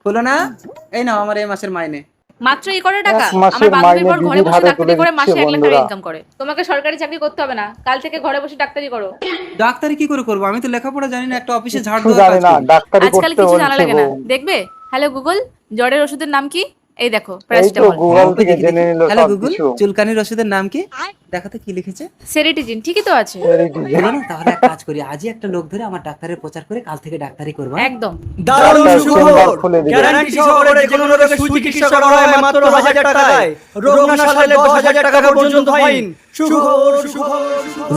হলো না? এই নাও আমার এই মাসের মাইনে। মাত্র এই করে টাকা? এক মাসের আমার বান্ধবীর মাইনে পর ঘরে দিদির বসে হাতে ডাক্তারি তুলে করে মাসে দিচ্ছে 1 লাখ টাকা বন্ধুরা। ইনকাম করে। তোমাকে সরকারি চাকরি করতে হবে না, কাল থেকে ঘরে বসে ডাক্তারি করো। ডাক্তারি কি করে করবো? আমি তো লেখাপড়া জানি না, একটা অফিসে ঝাড় কিছু দেওয়ার জানে কাজ না, করি। ডাক্তারি আজকাল করতে কিছু জানা বলছে লাগে না, বউ। দেখবে। হ্যালো গুগল, জ্বরের ওষুধের নাম কি? এই দেখো, এই তো প্যারাসিটামল। গুগল ওই থেকে দেখি জেনে দেখি। নিল হ্যালো সব গুগল, কিছু। চুলকানির ওষুধের নাম কি? দেখাতে কি লিখেছে। সেরিটিজিন, ঠিকই তো আছে। হলো না? তাহলে এক কাজ করি, আজই একটা লোক ধরে আমার ডাক্তারের প্রচার করে কাল থেকে ডাক্তারি করবো। একদম। দারুণ ডাক্তার সুখবর! চেম্বার খুলে দিল। গ্যারান্টি সহকারে যে কোনো রোগের সুচিকিৎসা করা হয় মাত্র 1000 টাকায়। রোগ না সারলে 10,000 টাকা পর্যন্ত ফাইন। সুখবর, সুখবর, সুখবর।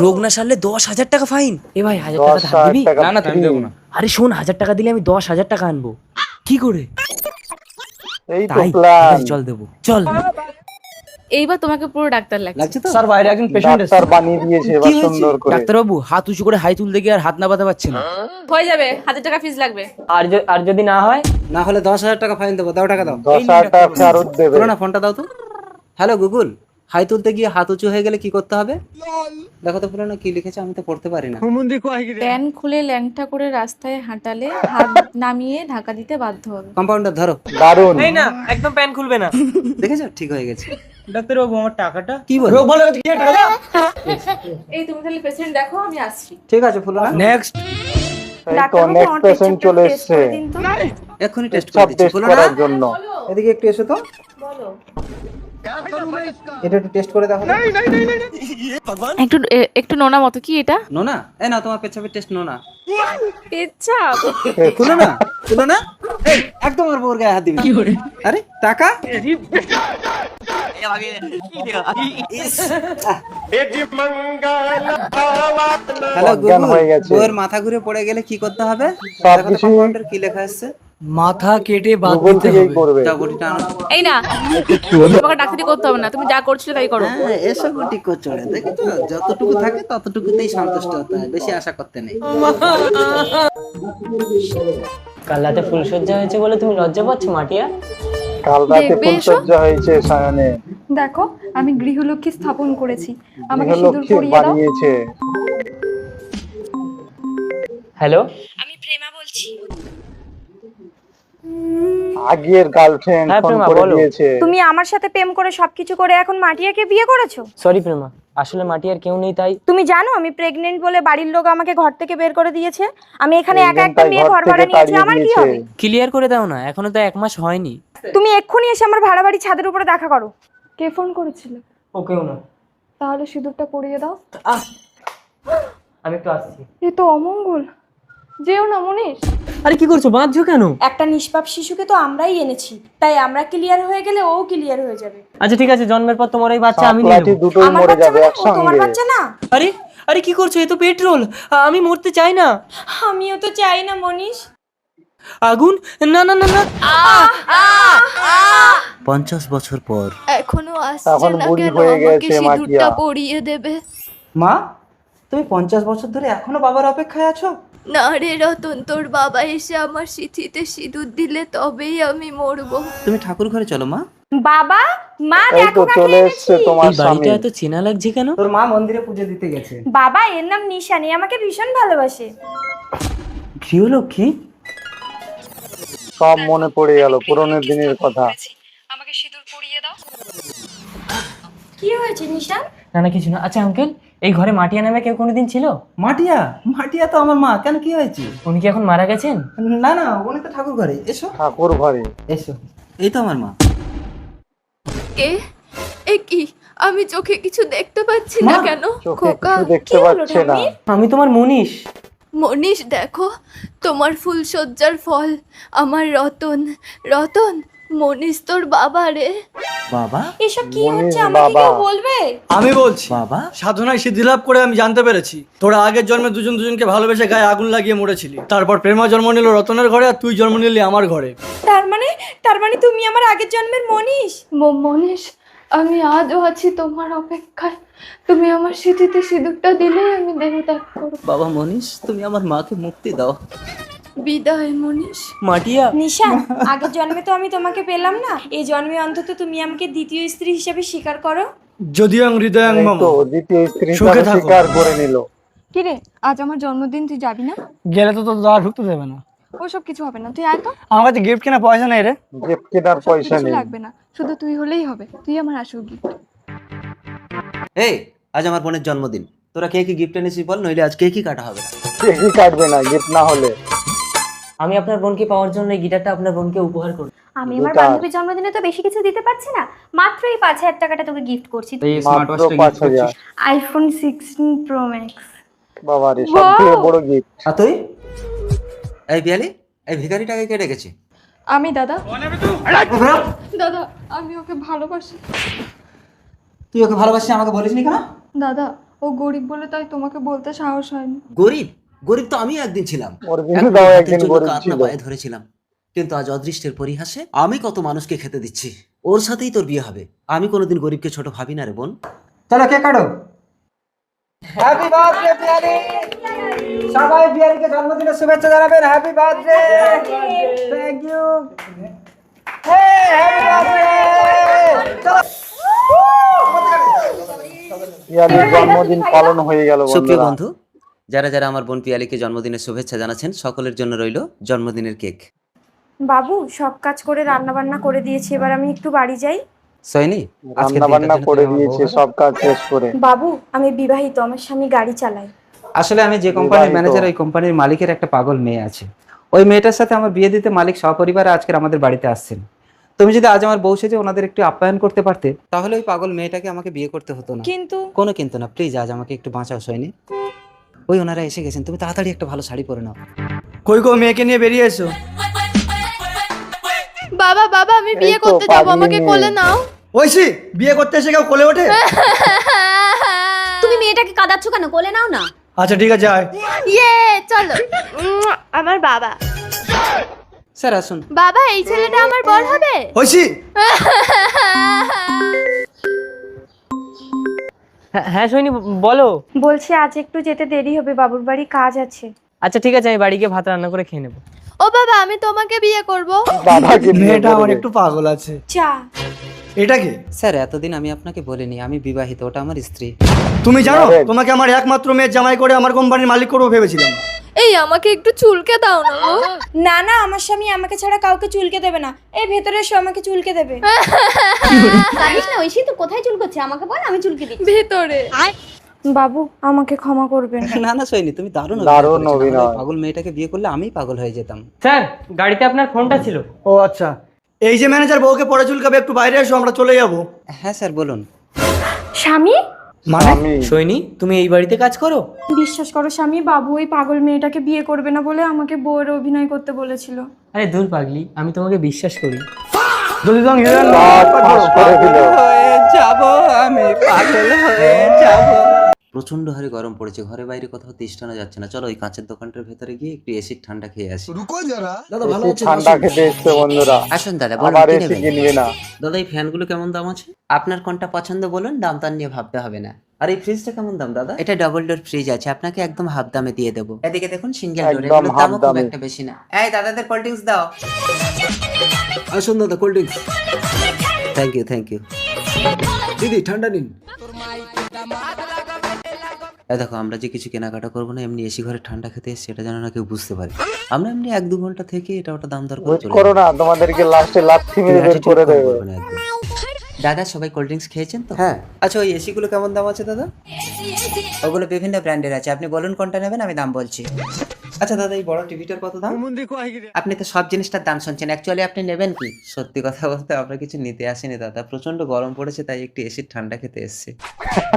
রোগ না সারলে 10,000 টাকা ফাইন। এ ভাই 1000 টাকা ধার 10,000 দিবি? টাকা না না, তুমি free। দেবো না। আরে শোন, 1000 টাকা দিলে আমি 10,000 টাকা আনবো। কি করে? এই তো তাই প্ল্যান। চল দেবো, চল। এইবার তোমাকে পুরো ডাক্তার লাগছে। লাগছে তো? স্যার বাইরে একজন পেশেন্ট ডাক্তার বানিয়ে দিয়েছে এবার কি হয়েছে? সুন্দর করে। ডাক্তারবাবু হাত উঁচু করে হাই তুলতে গিয়ে আর হাত নামাতে পারছে না। হয়ে যাবে, 1000 টাকা ফিস লাগবে। আর যদি না হয়? না হলে 10,000 টাকা ফাইন দেবো। দাও টাকা দাও। 10,000 টাকা ফেরত দেবে। বলো না, ফোনটা দাও তো। হ্যালো গুগল, হাই তুলতে গিয়ে হাত উঁচু হয়ে গেলে কি করতে হবে? দেখো তো পুরো না কি লিখেছে, আমি তো পড়তে পারি না। প্যান খুলে ল্যাংটা করে রাস্তায় হাঁটালে হাত নামিয়ে ঢাকা দিতে বাধ্য হবে। কম্পাউন্ডার ধরো। দারুণ। এই না, একদম প্যান খুলবে না। দেখেছো, ঠিক হয়ে গেছে। ডাক্তার বাবু আমার টাকাটা? কি বল? রোগ ভালো হচ্ছে কি টাকা দাও। এই তুমি তাহলে পেশেন্ট দেখো, আমি আসছি। ঠিক আছে ফুলো না, নেক্সট। এই তো নেক্সট পেশেন্ট চলে এসেছে এক্ষুনি টেস্ট করে সব দিচ্ছি। টেস্ট ফুলো না, করার জন্য। এদিকে একটু এসো তো। বলো। এটা একটু টেস্ট করে দেখো। একটু একটু নোনা মতো, কি এটা? নোনা? এই না, তোমার পেছাবের টেস্ট নোনা। পেচ্ছাপ। ফুলো না, ফুলো না, এই একদম আমার বউর গায়ে হাত দিবি না। আরে টাকা। হ্যালো অজ্ঞান হয়ে গেছে। বউয়ের মাথা ঘুরে পড়ে গেলে কি করতে হবে? সব দেখো তো কিছুই- কম্পাউন্ডার কি লেখা আছে। মাথা কেটে বাদ গুগল দিতে থেকেই হবে। করবে। যাও বটিটা আনো। এই না, তোমাকে ডাক্তারি করতে হবে না, তুমি যা করছো তাই করো। হ্যাঁ, এসব গুটি চড়ে দেখো তো, যতটুকু থাকে ততটুকুতেই সন্তুষ্ট হতে হয়, বেশি আশা করতে নেই। কাল রাতে ফুলসজ্জা হয়েছে বলে তুমি লজ্জা পাচ্ছ মাটিয়া? কাল রাতে দেখবে এসো। ফুলসজ্জা হয়েছে সায়নে। দেখো আমি গৃহলক্ষ্মী স্থাপন করেছি, আমাকে সিঁদুর গৃহলক্ষ্মী পরিয়ে দাও। বানিয়েছে। হ্যালো, আগের গার্লফ্রেন্ড হ্যাঁ, ফোন প্রেমা, করে বলো। দিয়েছে। তুমি আমার সাথে প্রেম করে সবকিছু করে এখন মাটিয়াকে বিয়ে করেছো? সরি প্রেমা, আসলে মাটিয়ার কেউ নেই তাই। তুমি জানো আমি প্রেগনেন্ট বলে বাড়ির লোক আমাকে ঘর থেকে বের করে দিয়েছে। আমি এখানে একা Pregnant একটা তাই মেয়ে ঘর ঘর থেকে ভাড়া নিয়েছি, তাড়িয়ে আমার কি দিয়েছে। হবে? ক্লিয়ার করে দাও না, এখনো তো 1 মাস হয়নি। তুমি এক্ষুনি এসে আমার ভাড়া বাড়ি ছাদের উপরে দেখা করো। কে ফোন করেছিল? ও কেউ না, তাহলে সিঁদুরটা পরিয়ে দাও। আমি একটু আসছি। এ তো অমঙ্গল, যেও না মনীষ। আরে কি করছো, বাঁধছো কেন? একটা নিষ্পাপ শিশুকে তো আমরাই এনেছি, তাই আমরা ক্লিয়ার হয়ে গেলে ও ক্লিয়ার হয়ে যাবে। আচ্ছা ঠিক আছে, জন্মের পর তোমার এই বাচ্চা আমি নিয়ে লাঠি নেবো। দুটোই আমার মরে বাচ্চা যাবে মানে ও তোমার একসঙ্গে। বাচ্চা না। আরে আরে কি করছো? এ তো পেট্রোল। আমি মরতে চাই না। আমিও তো চাই না মনীষ। আগুন? না না না না। 50 বছর পর। এখনো আসছে এখন না বুড়ি কেন? হয়ে আমাকে গেছে সিঁদুরটা মাটিয়া। পরিয়ে দেবে। মা, তুমি 50 বছর ধরে এখনো বাবার অপেক্ষায় আছো? না রে রতন, তোর বাবা এসে আমার সিঁথিতে সিঁদুর দিলে তবেই আমি মরবো। তুমি ঠাকুর ঘরে চলো মা। বাবা, মা এই তো দেখো কাকে চলে এনেছি। এসছে তোমার এই বাড়িটা স্বামী। এত চেনা লাগছে কেন? তোর মা মন্দিরে পুজো দিতে গেছে। বাবা, এর নাম নিশানি, আমাকে ভীষণ ভালোবাসে। গৃহলক্ষ্মী? সব মনে পড়ে গেল পুরোনো দিনের কথা। আমাকে সিঁদুর পরিয়ে দাও। কি হয়েছে নিশান? না না কিছু না। আচ্ছা আঙ্কেল, এই ঘরে মাটিয়া নামে কেউ কোনোদিন ছিল? মাটিয়া? মাটিয়া তো আমার মা, কেন কি হয়েছে? উনি কি এখন মারা গেছেন? না না, উনি তো ঠাকুর ঘরে। এসো ঠাকুর ঘরে। এসো, এই তো আমার মা। কে? এ কি? আমি চোখে কিছু দেখতে পাচ্ছি না মা, কেন? চোখে খোকা, কিছু দেখতে পাচ্ছে না। আমি তোমার মনীষ। মনীষ দেখো, তোমার ফুলসজ্জার ফল আমার রতন। রতন, মনীষ তোর বাবা রে। বাবা? এসব কি মনীষ হচ্ছে, আমাকে বাবা। কেউ বলবে? আমি বলছি, বাবা? সাধনায় সিদ্ধিলাভ করে আমি জানতে পেরেছি তোরা আগের জন্মে দুজন দুজনকে ভালোবেসে গায়ে আগুন লাগিয়ে মরেছিলি। তারপর প্রেমা জন্ম নিল রতনের ঘরে, আর তুই জন্ম নিলি আমার ঘরে। তার মানে তুমি আমার আগের জন্মের মনীষ। মনীষ, আমি আজও আছি তোমার অপেক্ষায়। তুমি আমার সিঁথিতে সিঁদুরটা দিলেই আমি দেহ ত্যাগ করব। বাবা মনীষ, তুমি আমার মাকে মুক্তি দাও। বিদায় মনীষ। মাটিয়া? নিশান, আগের জন্মে তো আমি তোমাকে পেলাম না, এই জন্মে অন্তত তুমি আমাকে দ্বিতীয় স্ত্রী হিসেবে স্বীকার করো। যদিও হৃদয়াং এই মম। তো দ্বিতীয় স্ত্রী সুখে হিসাবে থাকো। স্বীকার করে নিল। কি রে, আজ আমার জন্মদিন, তুই যাবি না? গেলে তো তোর দ্বার ঢুকতে দেবে না। ওসব কিছু হবে না, তুই আয় তো। আমার কাছে গিফট কেনা পয়সা নেই রে। গিফট কেনার পয়সা কিছু নেই। লাগবে না, শুধু তুই হলেই হবে, তুই আমার আসল গিফট। এই আজ আমার বোনের জন্মদিন, তোরা কে কি গিফট এনেছিস বল, নইলে আজ কেকই কাটা হবে না। কেকই কাটবে না গিফট না হলে। আমি আপনার বোনকে পাওয়ার জন্য এই গিটারটা আপনার বোনকে উপহার করব। আমি আমার বান্ধবীর জন্মদিনে তো বেশি কিছু দিতে পারছি না, মাত্রই 5,000 টাকাটা তোকে গিফট করছি। মাত্র 5,000। IPhone 16 pro max. বাবা রে, সবথেকে বড় গিফট। আর তুই? এই পিয়ালি, এই ভিখারিটাকে কে ডেকেছে? আমি দাদা, দাদা আমি ওকে ভালোবাসি। তুই ওকে ভালোবাসিস আমাকে বলিসনি কেন? দাদা ও গরিব বলে তাই তোমাকে বলতে সাহস হয়নি। গরিব? গরিব তো আমি একদিন ছিলাম, ওর বিন্দু দাও একদিন গরিব ছিল। পায়ে ধরেছিলাম, কিন্তু আজ অদৃষ্টের পরিহাসে আমি কত মানুষকে খেতে দিচ্ছি। ওর সাথেই তোর বিয়ে হবে। আমি কোনোদিন গরিবকে ছোট ভাবি না রে বোন। চলো কেক কাটো। Happy birthday Piyali. সবাই পিয়ালিকে জন্মদিনের শুভেচ্ছা জানাবেন। Happy birthday. Thank you. Happy birthday. পিয়ালির জন্মদিন পালন হয়ে গেল সুপ্রিয় বন্ধুরা। বন্ধু, যারা যারা আমার বোন পিয়ালিকে জন্মদিনের শুভেচ্ছা জানাচ্ছেন, সকলের জন্য রইল জন্মদিনের কেক। বাবু সব কাজ করে রান্না বান্না করে দিয়েছি, এবার আমি একটু বাড়ি যাই। সৈনি, রান্না বান্না করে দিয়েছে, সব কাজ শেষ করে। বাবু আমি বিবাহিত, আমার স্বামী গাড়ি চালায়। আসলে আমি যে কোম্পানির ম্যানেজার, ওই কোম্পানির মালিকের একটা পাগল মেয়ে আছে। ওই মেয়েটার সাথে আমার বিয়ে দিতে মালিক সপরিবারে আজকের আমাদের বাড়িতে আসছেন। তুমি যদি আজ আমার বউ সেজে ওনাদের একটু আপ্যায়ন করতে পারতে, তাহলে ওই পাগল মেয়েটাকে আমাকে বিয়ে করতে হতো না। কিন্তু কোনো কিন্তু না, প্লিজ আজ আমাকে একটু বাঁচাও সৈনি। ওই ওনারা এসে গেছেন, তুমি তাড়াতাড়ি একটা ভালো শাড়ি পরে নাও। কই গো, মেয়েকে নিয়ে বেরিয়ে এসো। বাবা বাবা আমি বিয়ে এই তো করতে যাব, পাগলি আমাকে মেয়ে। কোলে নাও। ঐশী, বিয়ে করতে এসে কেউ কোলে ওঠে? তুমি মেয়েটাকে কাঁদাচ্ছ কেন? কোলে নাও না। আচ্ছা ঠিক আছে, আয়। ইয়ে চলো। আমার বাবা। স্যার আসুন। বাবা এই ছেলেটা আমার বর হবে? ঐশী, হ্যাঁ সৈনি বলো। বলছি আজ একটু যেতে দেরি হবে, বাবুর বাড়ি কাজ আছে। আচ্ছা ঠিক আছে, আমি বাড়ি গিয়ে ভাত রান্না করে খেয়ে নেবো। ও বাবা আমি তোমাকে বিয়ে করব। বাবাকে বিয়ে মেয়েটা আমার করবে। একটু পাগল আছে। চা। এটা কি? স্যার এতদিন আমি আপনাকে বলিনি আমি বিবাহিত, ওটা আমার স্ত্রী। তুমি জানো আরে। তোমাকে আমার একমাত্র মেয়ের জামাই করে আমার কোম্পানির মালিক করবো ভেবেছিলাম। এই আমাকে একটু চুলকে দাও না গো। না না, আমার স্বামী আমাকে ছাড়া কাউকে চুলকে দেবে না। এই ভেতরে এসো, আমাকে চুলকে দেবে। জানিস না ঐশী তো কোথায় চুল করছে, আমাকে বল, আমি চুলকে দিচ্ছি। ভেতরে। বাবু আমাকে ক্ষমা করবেন। না না সৈনি, তুমি দারুণ দারুণ করেছো। অভিনয়। নাহলে পাগল মেয়েটাকে বিয়ে করলে আমি পাগল হয়ে যেতাম। স্যার গাড়িতে আপনার ফোনটা ছিল। ও আচ্ছা, এই যে ম্যানেজার বউকে পরে চুলকাবে, একটু বাইরে এসো, আমরা চলে যাবো। হ্যাঁ স্যার বলুন। স্বামী? মানে আমি সৈনি তুমি এই বাড়িতে কাজ করো? বিশ্বাস করো স্বামী, বাবু ওই পাগল মেয়েটাকে বিয়ে করবে না বলে আমাকে বউয়ের অভিনয় করতে বলেছিল। আরে দূর পাগলি, আমি তোমাকে বিশ্বাস করি। দলিদং হিরণ পাস করে দিল। যাব আমি, পাগল হয়ে যাব। প্রচন্ড হারে গরম পড়েছে, ঘরে বাইরে কোথাও তিষ্ঠানো যাচ্ছে না। চলো ওই কাঁচের দোকানটার ভেতরে গিয়ে একটু এসির ঠান্ডা খেয়ে আসি। দাদা ভালো এসি ঠান্ডা খেতে এসছে বন্ধুরা। আসুন দাদা, বলুন আবার কি এসি নেবেন? কিনবে না। দাদা এই ফ্যানগুলো কেমন দাম আছে? আপনার কোনটা পছন্দ বলুন, দাম তার নিয়ে ভাবতে হবে না। আর এই ফ্রিজটা কেমন দাম দাদা? এটা ডাবল ডোর ফ্রিজ আছে, আপনাকে একদম হাফ দামে দিয়ে দেবো। এদিকে দেখুন সিঙ্গেল ডোর, একদম এগুলোর half দামও খুব দামে। একটা বেশি না। এই দাদাদের কোল্ড ড্রিঙ্কস দাও। আসুন দাদা cold drinks. Thank you thank you. দিদি ঠান্ডা নিন। এই দেখো, আমরা যে কিছু কেনাকাটা করবো না, এমনি এসি ঘরে ঠান্ডা খেতে এসে সেটা যেন না কেউ বুঝতে পারে। আমরা এমনি 1-2 ঘন্টা থেকে এটা ওটা দাম দর করে ওয়েট চলে করো যাবো। না, তোমাদেরকে লাস্টে লাথি কেউ মেরে বের attitude করে কম দেবে। করবে না একদম। দাদা সবাই কোল্ড ড্রিঙ্কস খেয়েছেন তো? হ্যাঁ। আচ্ছা ওই এসি গুলো কেমন দাম আছে দাদা? ওগুলো বিভিন্ন ব্র্যান্ডের আছে, আপনি বলুন কোনটা নেবেন, আমি দাম বলছি। আচ্ছা দাদা এই বড় টিভিটার কত দাম? আপনি তো সব জিনিসটার দাম শুনছেন, অ্যাকচুয়ালি আপনি নেবেন কি? সত্যি কথা বলতে আমরা কিছু নিতে আসিনি দাদা, প্রচন্ড গরম পড়েছে তাই একটু এসির ঠান্ডা খেতে এসেছি।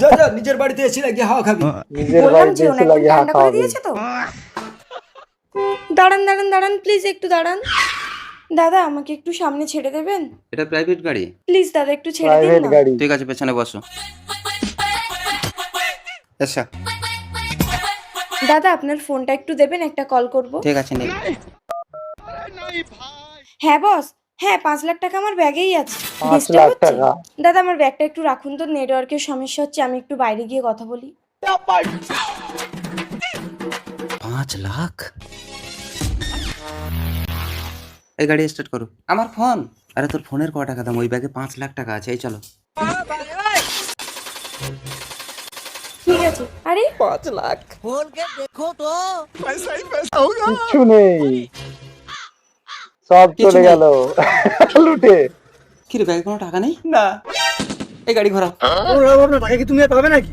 যা যা, নিজের বাড়িতে এসে লাগিয়ে হাওয়া খাবি। নিজের বললাম বাড়িতে যে এসে ওনাকে লাগিয়ে ঠান্ডা হাঁকা করে হবে। দিয়েছে তো। দাঁড়ান দাঁড়ান দাঁড়ান, প্লিজ একটু দাঁড়ান। দাদা আমাকে একটু সামনে ছেড়ে দেবেন এটা প্রাইভেট গাড়ি। প্লিজ, দাদা একটু ছেড়ে দিন প্রাইভেট না। গাড়ি। ঠিক আছে পেছনে বসো। আচ্ছা দাদা আপনার ফোনটা একটু দেবেন, একটা কল করব। ঠিক আছে নিন। হ্যাঁ বস, হ্যাঁ 5 লাখ টাকা আমার ব্যাগেই আছে। 5 Disturb লাখ হচ্ছে? টাকা। দাদা আমার ব্যাগটা একটু রাখুন তো, নেটওয়ার্কের সমস্যা হচ্ছে, আমি একটু বাইরে গিয়ে কথা বলি। 5 লাখ? এই গাড়ি স্টার্ট করো। আমার ফোন? আরে তোর ফোনের ক টাকা দাম? ওই ব্যাগে 5 লাখ টাকা আছে, এই চলো। ঠিক আছে। আরে 5 লাখ। কিছু নেই। সব কিছু চলে নেই। গেল লুটে। কি রে ব্যাগে কোনো টাকা নেই? না এই গাড়ি ঘোরাও। ওরা আপনার টাকা কি তুমি আর পাবে নাকি?